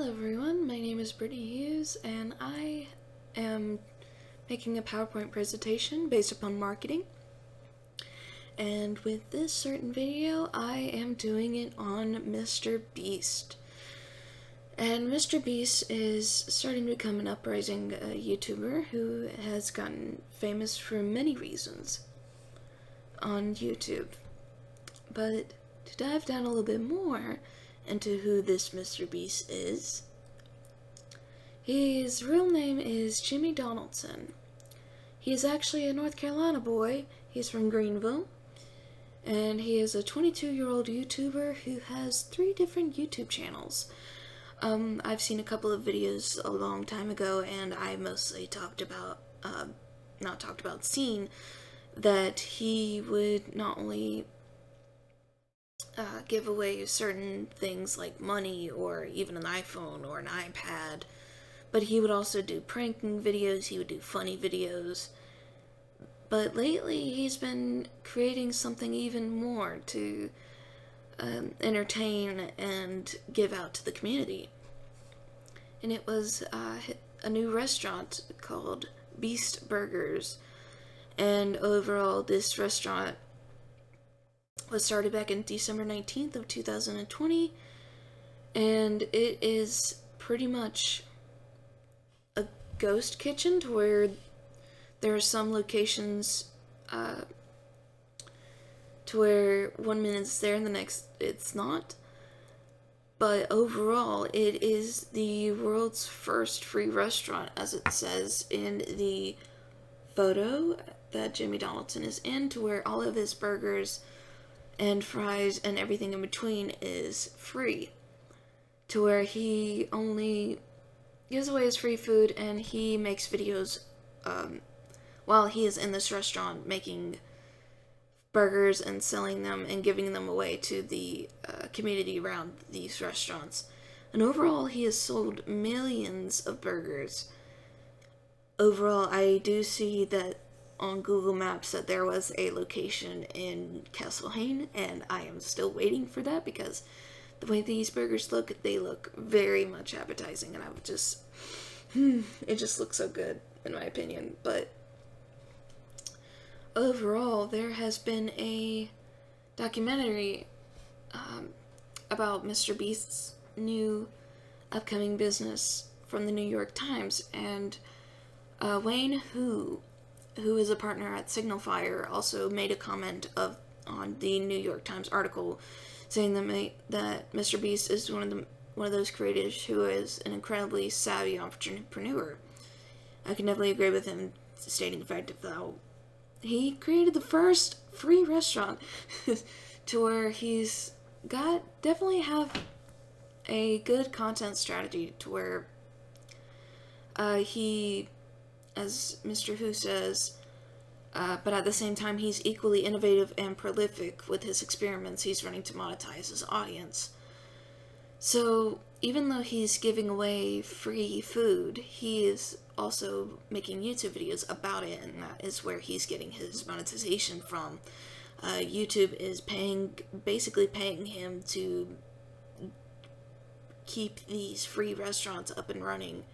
Hello everyone, my name is Brittany Hughes and I am making a PowerPoint presentation based upon marketing. And with this certain video, I am doing it on Mr. Beast. And Mr. Beast is starting to become an uprising YouTuber who has gotten famous for many reasons on YouTube. But to dive down a little bit more into who this Mr. Beast is, his real name is Jimmy Donaldson. He is actually a North Carolina boy. He's from Greenville. And he is a 22-year-old YouTuber who has 3 different YouTube channels. I've seen a couple of videos a long time ago, and I mostly seen that he would not only give away certain things like money or even an iPhone or an iPad, but he would also do pranking videos, he would do funny videos. But lately he's been creating something even more to entertain and give out to the community. And it was a new restaurant called Beast Burgers. And overall, this restaurant was started back in December 19th of 2020, and it is pretty much a ghost kitchen to where there are some locations to where 1 minute it's there and the next it's not. But overall, it is the world's first free restaurant, as it says in the photo that Jimmy Donaldson is in, to where all of his burgers and fries and everything in between is free, to where he only gives away his free food and he makes videos while he is in this restaurant making burgers and selling them and giving them away to the community around these restaurants. And overall, he has sold millions of burgers. Overall, I do see that on Google Maps that there was a location in Castlehane, and I am still waiting for that because the way these burgers look, they look very much appetizing, and I would just, it just looks so good in my opinion. But overall, there has been a documentary about Mr. Beast's new upcoming business from the New York Times, and Wayne Hu is a partner at Signal Fire, also made a comment on the New York Times article saying that Mr. Beast is one of those creators who is an incredibly savvy entrepreneur. I can definitely agree with him stating the fact that he created the first free restaurant to where he's definitely have a good content strategy to where he, as Mr. Hu says, but at the same time he's equally innovative and prolific with his experiments he's running to monetize his audience. So even though he's giving away free food, he is also making YouTube videos about it, and that is where he's getting his monetization from. YouTube is basically paying him to keep these free restaurants up and running.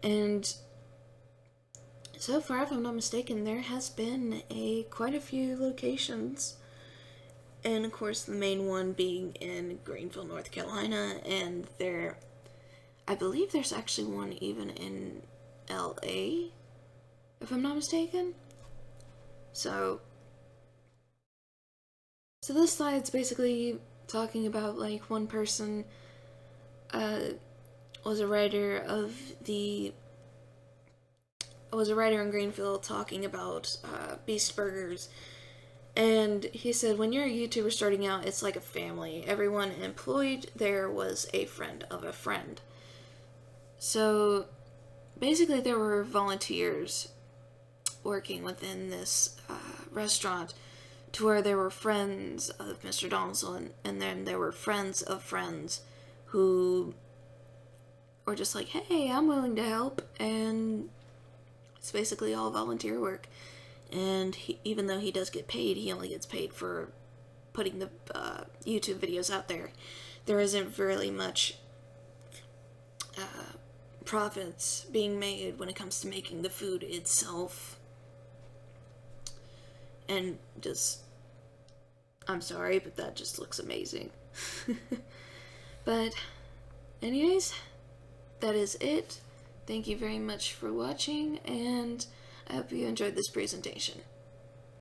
And so far, if I'm not mistaken, there has been quite a few locations, and of course the main one being in Greenville, North Carolina, and I believe there's actually one even in LA, if I'm not mistaken. So this slide's basically talking about like one person was a writer in Greenville talking about Beast Burgers, and he said, when you're a YouTuber starting out, it's like a family. Everyone employed there was a friend of a friend. So basically there were volunteers working within this restaurant, to where there were friends of Mr. Donaldson, and then there were friends of friends who were just like, hey, I'm willing to help, and it's basically all volunteer work. And even though he does get paid, he only gets paid for putting the YouTube videos out there. There isn't really much profits being made when it comes to making the food itself. And just, I'm sorry, but that just looks amazing. But, anyways, that is it. Thank you very much for watching, and I hope you enjoyed this presentation.